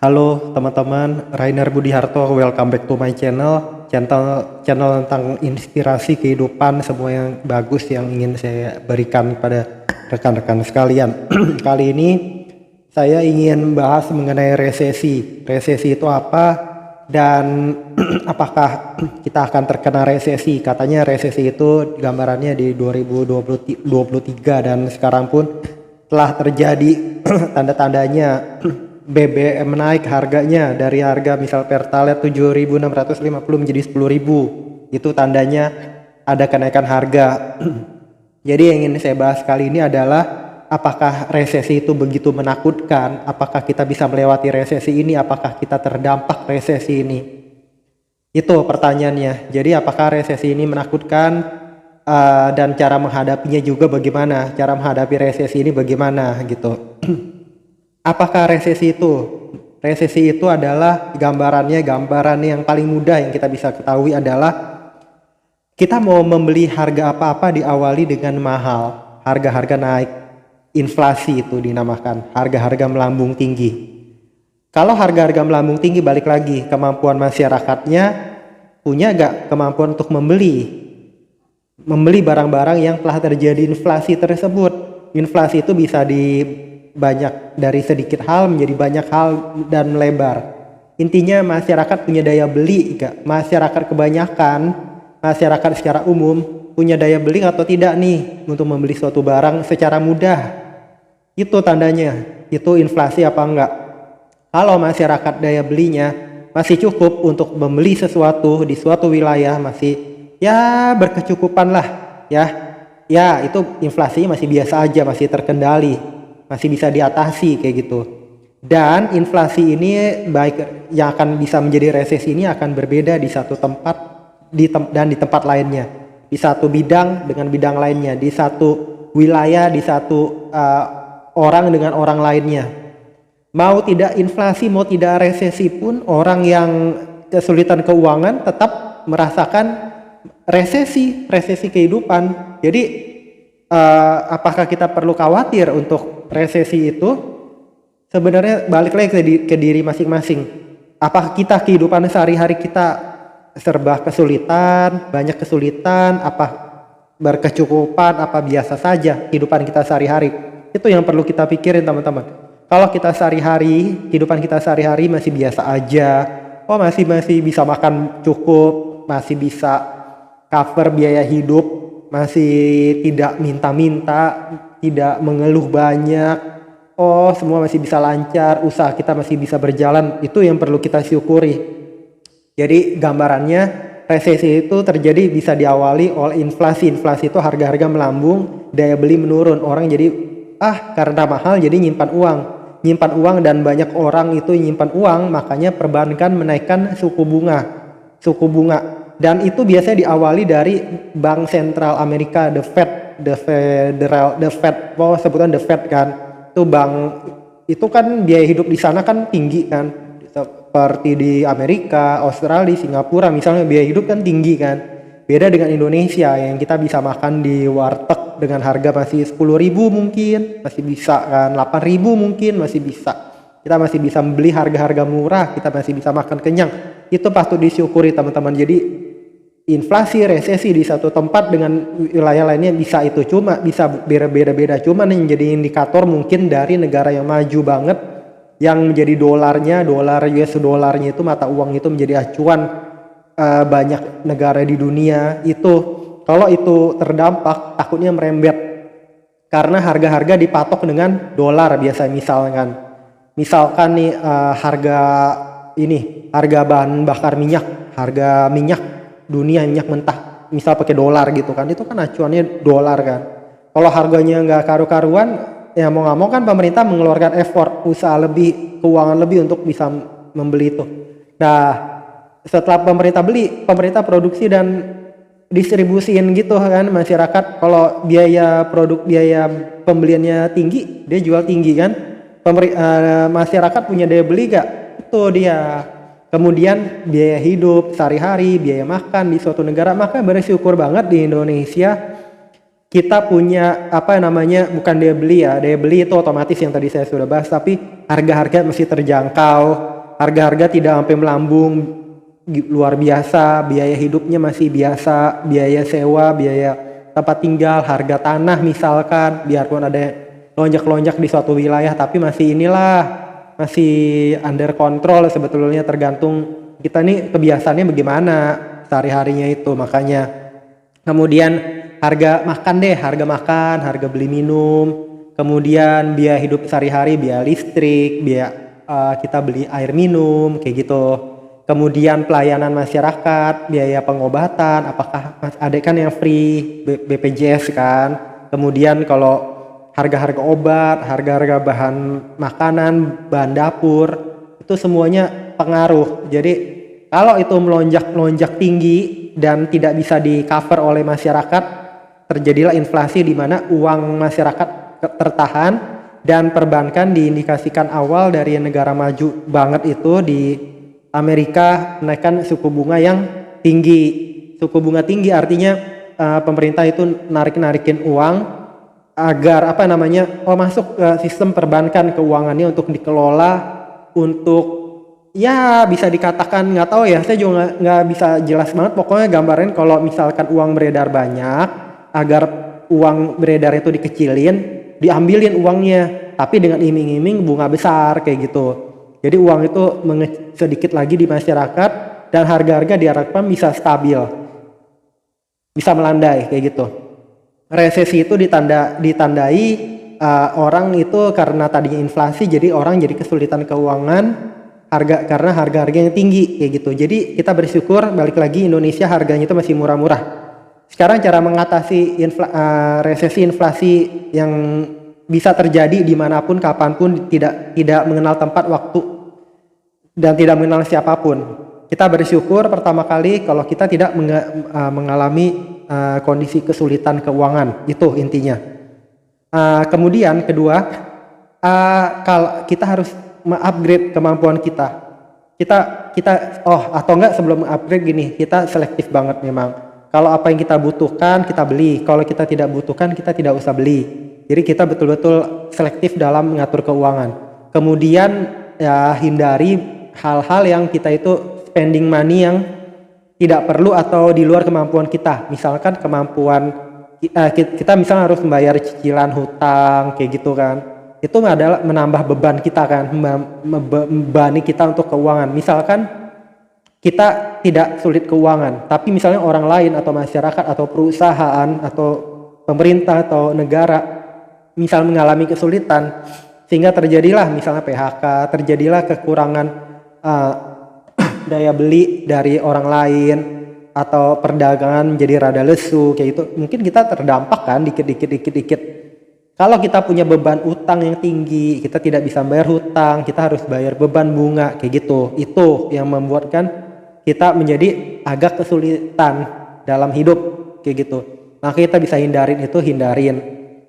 Halo teman-teman, Rainer Budiharto, welcome back to my channel tentang inspirasi kehidupan, semua yang bagus yang ingin saya berikan kepada rekan-rekan sekalian. Kali ini saya ingin bahas mengenai resesi. Resesi itu apa dan apakah kita akan terkena resesi? Katanya resesi itu gambarannya di 2023 dan sekarang pun telah terjadi tanda-tandanya. BBM naik harganya dari harga misal Pertalite 7.650 menjadi 10.000. Itu tandanya ada kenaikan harga. Jadi yang ingin saya bahas kali ini adalah apakah resesi itu begitu menakutkan? Apakah kita bisa melewati resesi ini? Apakah kita terdampak resesi ini? Itu pertanyaannya. Jadi apakah resesi ini menakutkan dan cara menghadapinya juga bagaimana? Cara menghadapi resesi ini bagaimana gitu. Apakah resesi itu? Resesi itu adalah gambaran yang paling mudah yang kita bisa ketahui adalah kita mau membeli harga apa-apa diawali dengan mahal, harga-harga naik, inflasi itu dinamakan, harga-harga melambung tinggi. Kalau harga-harga melambung tinggi, balik lagi kemampuan masyarakatnya punya gak kemampuan untuk membeli barang-barang yang telah terjadi inflasi tersebut. Inflasi itu bisa banyak dari sedikit hal menjadi banyak hal dan melebar. Intinya masyarakat punya daya beli gak? Masyarakat kebanyakan, masyarakat secara umum punya daya beli atau tidak nih untuk membeli suatu barang secara mudah. Itu tandanya, itu inflasi apa enggak. Kalau masyarakat daya belinya masih cukup untuk membeli sesuatu di suatu wilayah, masih ya berkecukupan lah ya itu inflasinya masih biasa aja, masih terkendali, masih bisa diatasi kayak gitu. Dan inflasi ini baik yang akan bisa menjadi resesi ini akan berbeda di satu tempat dan di tempat lainnya, di satu bidang dengan bidang lainnya, di satu wilayah, di satu orang dengan orang lainnya. Mau tidak inflasi, mau tidak resesi pun orang yang kesulitan keuangan tetap merasakan resesi kehidupan. Jadi apakah kita perlu khawatir untuk resesi itu? Sebenarnya balik lagi ke diri masing-masing. Apakah kita kehidupan sehari-hari kita serba kesulitan, banyak kesulitan, apa berkecukupan, apa biasa saja kehidupan kita sehari-hari? Itu yang perlu kita pikirin teman-teman. Kalau kita sehari-hari, kehidupan kita sehari-hari masih biasa aja, masih bisa makan cukup, masih bisa cover biaya hidup, masih tidak minta-minta, tidak mengeluh banyak, semua masih bisa lancar, usaha kita masih bisa berjalan, itu yang perlu kita syukuri. Jadi gambarannya resesi itu terjadi bisa diawali oleh inflasi. Inflasi itu harga-harga melambung, daya beli menurun, orang jadi karena mahal jadi nyimpan uang dan banyak orang itu nyimpan uang, makanya perbankan menaikkan suku bunga. Dan itu biasanya diawali dari Bank Sentral Amerika, the Fed, sebutan the Fed kan. Itu bank itu kan biaya hidup di sana kan tinggi kan. Seperti di Amerika, Australia, Singapura misalnya biaya hidup kan tinggi kan. Beda dengan Indonesia yang kita bisa makan di warteg dengan harga masih 10.000 mungkin, masih bisa kan, 8.000 mungkin masih bisa. Kita masih bisa membeli harga-harga murah, kita masih bisa makan kenyang. Itu patut disyukuri teman-teman. Jadi inflasi, resesi di satu tempat dengan wilayah lainnya bisa itu, cuma bisa beda-beda. Cuman yang jadi indikator mungkin dari negara yang maju banget, yang menjadi dolar US dollarnya itu mata uang itu menjadi acuan banyak negara di dunia itu. Kalau itu terdampak takutnya merembet karena harga-harga dipatok dengan dolar biasa. Misalkan nih harga bahan bakar minyak, harga minyak dunia, minyak mentah misal pakai dolar gitu kan, itu kan acuannya dolar kan. Kalau harganya nggak karu-karuan, ya mau nggak mau kan pemerintah mengeluarkan effort, usaha lebih, keuangan lebih untuk bisa membeli itu. Nah setelah pemerintah beli, pemerintah produksi dan distribusiin gitu kan, masyarakat kalau biaya pembeliannya tinggi, dia jual tinggi kan. Masyarakat punya daya beli gak? Itu dia. Kemudian biaya hidup sehari-hari, biaya makan di suatu negara, maka bersyukur banget di Indonesia kita punya apa namanya, bukan daya beli ya, daya beli itu otomatis yang tadi saya sudah bahas, tapi harga-harga masih terjangkau, harga-harga tidak sampai melambung luar biasa, biaya hidupnya masih biasa, biaya sewa, biaya tempat tinggal, harga tanah misalkan, biarpun ada lonjak-lonjak di suatu wilayah, tapi masih masih under control sebetulnya, tergantung kita nih kebiasaannya bagaimana sehari-harinya itu. Makanya kemudian harga makan, harga beli minum, kemudian biaya hidup sehari-hari, biaya listrik, biaya kita beli air minum, kayak gitu. Kemudian pelayanan masyarakat, biaya pengobatan, apakah ada kan yang free, BPJS kan. Kemudian kalau harga-harga obat, harga-harga bahan makanan, bahan dapur, itu semuanya pengaruh. Jadi kalau itu melonjak tinggi dan tidak bisa di cover oleh masyarakat, terjadilah inflasi di mana uang masyarakat tertahan, dan perbankan diindikasikan awal dari negara maju banget itu di Amerika menaikkan suku bunga yang tinggi. Suku bunga tinggi artinya pemerintah itu narikin uang agar apa namanya masuk ke sistem perbankan, keuangannya untuk dikelola, untuk ya bisa dikatakan, nggak tahu ya, saya juga nggak bisa jelas banget. Pokoknya gambarin kalau misalkan uang beredar banyak, agar uang beredar itu dikecilin, diambilin uangnya, tapi dengan iming-iming bunga besar kayak gitu. Jadi uang itu sedikit lagi di masyarakat, dan harga-harga diharapkan bisa stabil, bisa melandai kayak gitu. Resesi itu ditandai orang itu karena tadinya inflasi, jadi orang jadi kesulitan keuangan, karena harga-harga yang tinggi kayak gitu. Jadi kita bersyukur, balik lagi, Indonesia harganya itu masih murah-murah. Sekarang cara mengatasi resesi inflasi yang bisa terjadi dimanapun, kapanpun, tidak mengenal tempat, waktu, dan tidak mengenal siapapun. Kita bersyukur pertama kali kalau kita tidak mengalami kondisi kesulitan keuangan, itu intinya. Kemudian kedua, kalau kita harus mengupgrade kemampuan kita. Atau enggak, sebelum upgrade gini, kita selektif banget memang. Kalau apa yang kita butuhkan, kita beli. Kalau kita tidak butuhkan, kita tidak usah beli. Jadi kita betul-betul selektif dalam mengatur keuangan. Kemudian ya, hindari hal-hal yang kita itu spending money yang tidak perlu atau di luar kemampuan kita. Misalkan kemampuan kita misalnya harus membayar cicilan hutang kayak gitu kan. Itu adalah menambah beban kita kan, membebani kita untuk keuangan. Misalkan kita tidak sulit keuangan, tapi misalnya orang lain atau masyarakat atau perusahaan atau pemerintah atau negara misal mengalami kesulitan, sehingga terjadilah misalnya PHK, terjadilah kekurangan daya beli dari orang lain, atau perdagangan menjadi rada lesu kayak gitu, mungkin kita terdampak kan dikit. Kalau kita punya beban utang yang tinggi, kita tidak bisa bayar hutang, kita harus bayar beban bunga kayak gitu. Itu yang membuatkan kita menjadi agak kesulitan dalam hidup kayak gitu. Maka kita bisa hindarin.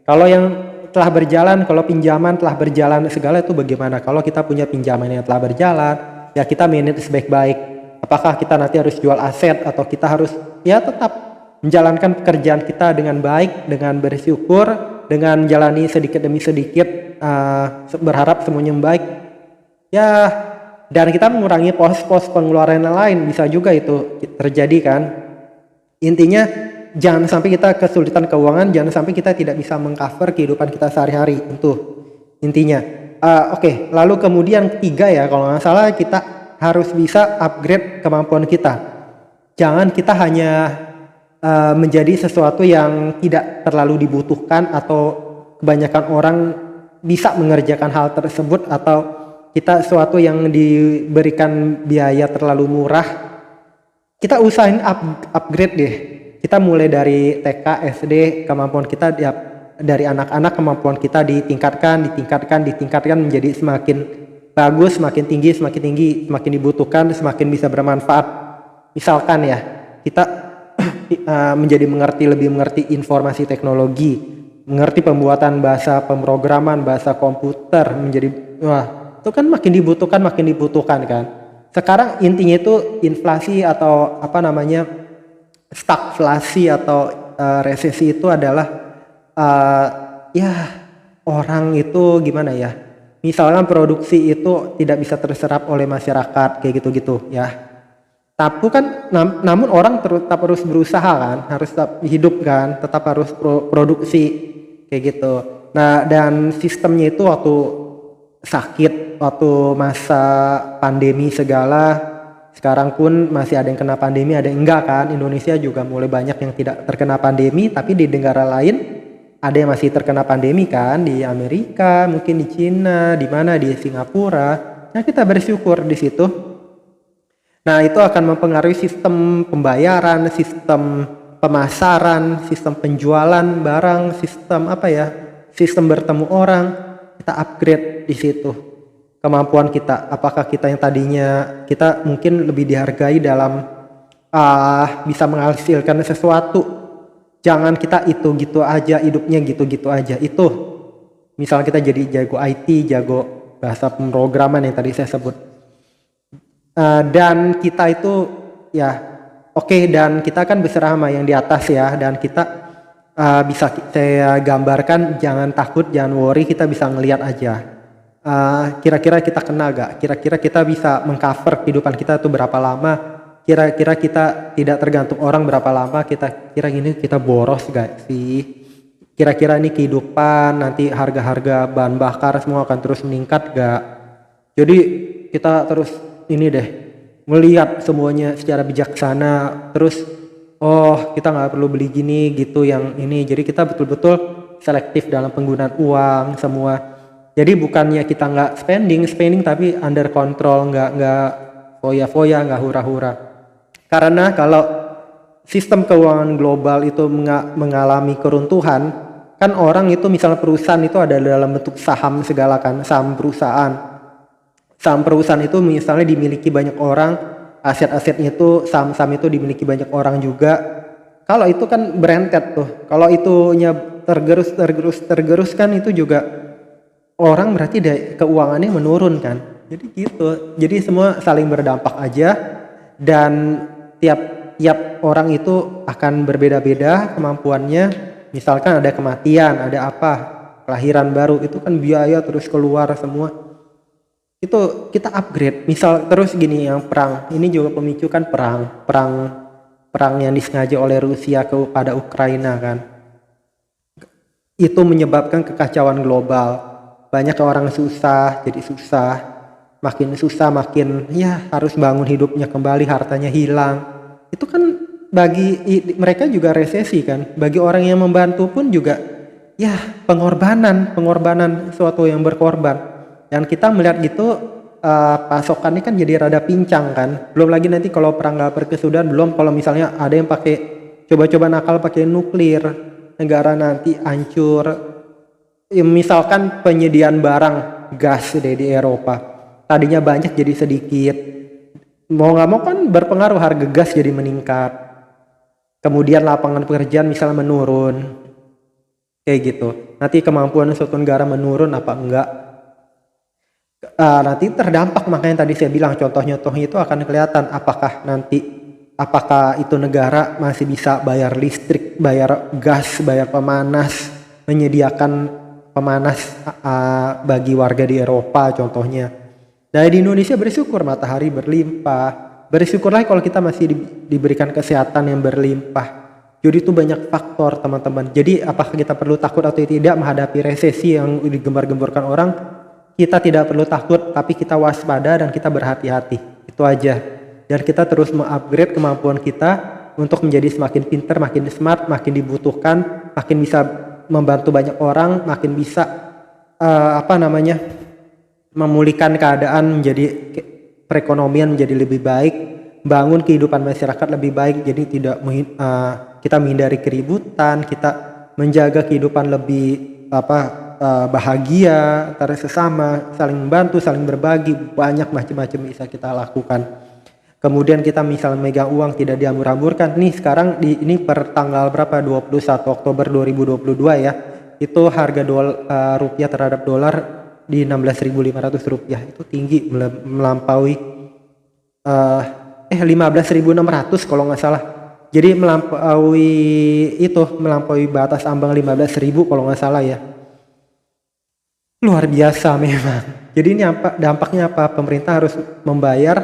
Kalau yang telah berjalan, kalau pinjaman telah berjalan segala itu bagaimana? Kalau kita punya pinjaman yang telah berjalan, ya kita manage baik-baik. Apakah kita nanti harus jual aset, atau kita harus ya tetap menjalankan pekerjaan kita dengan baik, dengan bersyukur, dengan jalani sedikit demi sedikit, berharap semuanya baik. Ya, dan kita mengurangi pos-pos pengeluaran yang lain, bisa juga itu terjadi kan. Intinya jangan sampai kita kesulitan keuangan, jangan sampai kita tidak bisa mengcover kehidupan kita sehari-hari, itu intinya. Oke, lalu kemudian ketiga ya, kalau nggak salah kita harus bisa upgrade kemampuan kita. Jangan kita hanya menjadi sesuatu yang tidak terlalu dibutuhkan, atau kebanyakan orang bisa mengerjakan hal tersebut, atau kita sesuatu yang diberikan biaya terlalu murah, kita usahain upgrade deh. Kita mulai dari TK, SD, kemampuan kita dari anak-anak, kemampuan kita ditingkatkan menjadi semakin bagus, semakin tinggi, semakin dibutuhkan, semakin bisa bermanfaat. Misalkan ya, kita menjadi lebih mengerti informasi teknologi, mengerti pembuatan bahasa pemrograman, bahasa komputer, itu kan makin dibutuhkan kan. Sekarang intinya itu inflasi atau stagflasi atau resesi itu adalah uh, ya orang itu gimana ya, misalkan produksi itu tidak bisa terserap oleh masyarakat kayak gitu-gitu ya. Tapi kan namun orang tetap harus berusaha kan, harus tetap hidup kan, tetap harus produksi kayak gitu. Nah, dan sistemnya itu waktu sakit, waktu masa pandemi segala, sekarang pun masih ada yang kena pandemi, ada yang enggak kan. Indonesia juga mulai banyak yang tidak terkena pandemi, tapi di negara lain ada yang masih terkena pandemi kan, di Amerika, mungkin di Cina, di mana, di Singapura. Nah, kita bersyukur di situ. Nah, itu akan mempengaruhi sistem pembayaran, sistem pemasaran, sistem penjualan barang, sistem apa ya, sistem bertemu orang. Kita upgrade di situ kemampuan kita. Apakah kita yang tadinya kita mungkin lebih dihargai dalam bisa menghasilkan sesuatu. Jangan kita itu gitu aja, hidupnya gitu-gitu aja. Itu misalnya kita jadi jago IT, jago bahasa pemrograman yang tadi saya sebut. Dan kita itu ya oke, dan kita kan berserah yang di atas ya, dan kita bisa saya gambarkan, jangan takut, jangan worry, kita bisa ngelihat aja kira-kira kita kena gak, kira-kira kita bisa mengcover kehidupan kita itu berapa lama, kira-kira kita tidak tergantung orang berapa lama, kita kira ini kita boros gak sih, kira-kira ini kehidupan nanti harga-harga bahan bakar semua akan terus meningkat gak. Jadi kita terus ini deh, melihat semuanya secara bijaksana, terus kita nggak perlu beli gini gitu yang ini. Jadi kita betul-betul selektif dalam penggunaan uang semua. Jadi bukannya kita nggak spending tapi under control, nggak foya-foya, nggak hura-hura. Karena kalau sistem keuangan global itu mengalami keruntuhan, kan orang itu misalnya perusahaan itu ada dalam bentuk saham segala kan, saham perusahaan. Saham perusahaan itu misalnya dimiliki banyak orang, aset-asetnya itu saham-saham itu dimiliki banyak orang juga. Kalau itu kan berentet tuh, kalau itunya tergerus kan itu juga orang berarti keuangannya menurun kan. Jadi gitu, jadi semua saling berdampak aja, dan tiap orang itu akan berbeda-beda kemampuannya. Misalkan ada kematian, ada apa, kelahiran baru, itu kan biaya terus keluar semua. Itu kita upgrade. Misal terus gini, yang perang ini juga pemicu kan, perang yang disengaja oleh Rusia kepada Ukraina kan, itu menyebabkan kekacauan global. Banyak orang susah, jadi makin susah makin ya harus bangun hidupnya kembali, hartanya hilang. Itu kan bagi mereka juga resesi kan, bagi orang yang membantu pun juga ya pengorbanan suatu yang berkorban. Dan kita melihat gitu, pasokannya kan jadi rada pincang kan. Belum lagi nanti kalau perang gak berkesudahan, belum kalau misalnya ada yang pakai coba-coba nakal pakai nuklir, negara nanti hancur. Ya, misalkan penyediaan barang gas di Eropa, tadinya banyak jadi sedikit. Mau gak mau kan berpengaruh, harga gas jadi meningkat. Kemudian lapangan pekerjaan misalnya menurun. Kayak gitu. Nanti kemampuan suatu negara menurun apa enggak? Nanti terdampak, makanya tadi saya bilang contoh-contohnya itu akan kelihatan apakah itu negara masih bisa bayar listrik, bayar gas, bayar pemanas, menyediakan pemanas bagi warga di Eropa contohnya. Nah, di Indonesia bersyukur matahari berlimpah, bersyukurlah kalau kita masih diberikan kesehatan yang berlimpah. Jadi itu banyak faktor teman-teman. Jadi apakah kita perlu takut atau tidak menghadapi resesi yang digembar-gemborkan orang? Kita tidak perlu takut, tapi kita waspada dan kita berhati-hati. Itu aja. Dan kita terus mengupgrade kemampuan kita untuk menjadi semakin pintar, makin smart, makin dibutuhkan, makin bisa membantu banyak orang, makin bisa memulihkan keadaan, menjadi perekonomian menjadi lebih baik, bangun kehidupan masyarakat lebih baik. Jadi kita menghindari keributan, kita menjaga kehidupan lebih bahagia antara sesama, saling membantu, saling berbagi, banyak macam-macam bisa kita lakukan. Kemudian kita misal megang uang tidak diambur-amburkan. Nih sekarang ini per tanggal berapa? 21 Oktober 2022 ya. Itu harga rupiah terhadap dolar di 16.500 rupiah. Itu tinggi, melampaui 15.600 kalau nggak salah. Jadi melampaui batas ambang 15.000 kalau nggak salah ya. Luar biasa memang. Jadi ini dampaknya apa? Pemerintah harus membayar.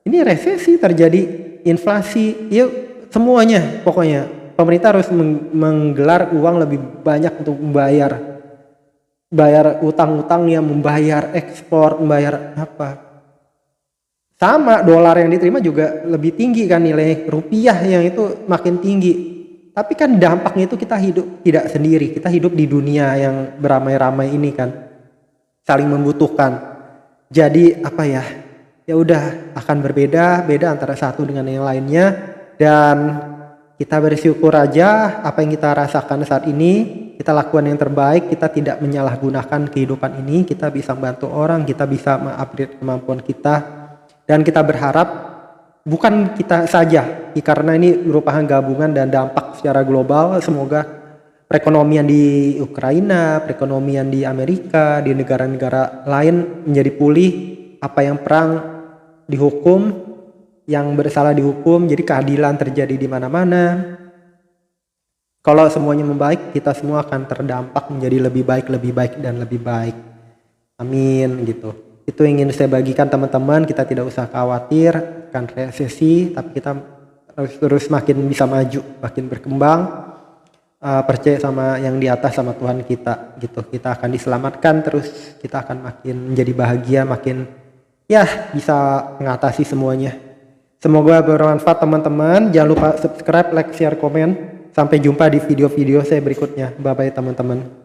Ini resesi terjadi, inflasi, ya semuanya pokoknya. Pemerintah harus menggelar uang lebih banyak untuk bayar utang-utang, yang membayar ekspor, membayar apa. Sama dolar yang diterima juga lebih tinggi kan, nilai rupiah yang itu makin tinggi. Tapi kan dampaknya itu kita hidup tidak sendiri, kita hidup di dunia yang beramai-ramai ini kan, saling membutuhkan. Jadi apa ya? Ya udah, akan beda antara satu dengan yang lainnya, dan kita bersyukur aja apa yang kita rasakan saat ini, kita lakukan yang terbaik, kita tidak menyalahgunakan kehidupan ini, kita bisa membantu orang, kita bisa mengupgrade kemampuan kita, dan kita berharap bukan kita saja, karena ini merupakan gabungan dan dampak secara global. Semoga perekonomian di Ukraina, perekonomian di Amerika, di negara-negara lain menjadi pulih. Apa yang perang dihukum, yang bersalah dihukum, jadi keadilan terjadi di mana-mana. Kalau semuanya membaik, kita semua akan terdampak menjadi lebih baik, dan lebih baik. Amin gitu. Itu yang ingin saya bagikan teman-teman. Kita tidak usah khawatir akan resesi, tapi kita harus terus makin bisa maju, makin berkembang, percaya sama yang di atas, sama Tuhan kita gitu. Kita akan diselamatkan terus, kita akan makin menjadi bahagia, makin ya bisa mengatasi semuanya. Semoga bermanfaat teman-teman. Jangan lupa subscribe, like, share, komen. Sampai jumpa di video-video saya berikutnya. Bye bye teman-teman.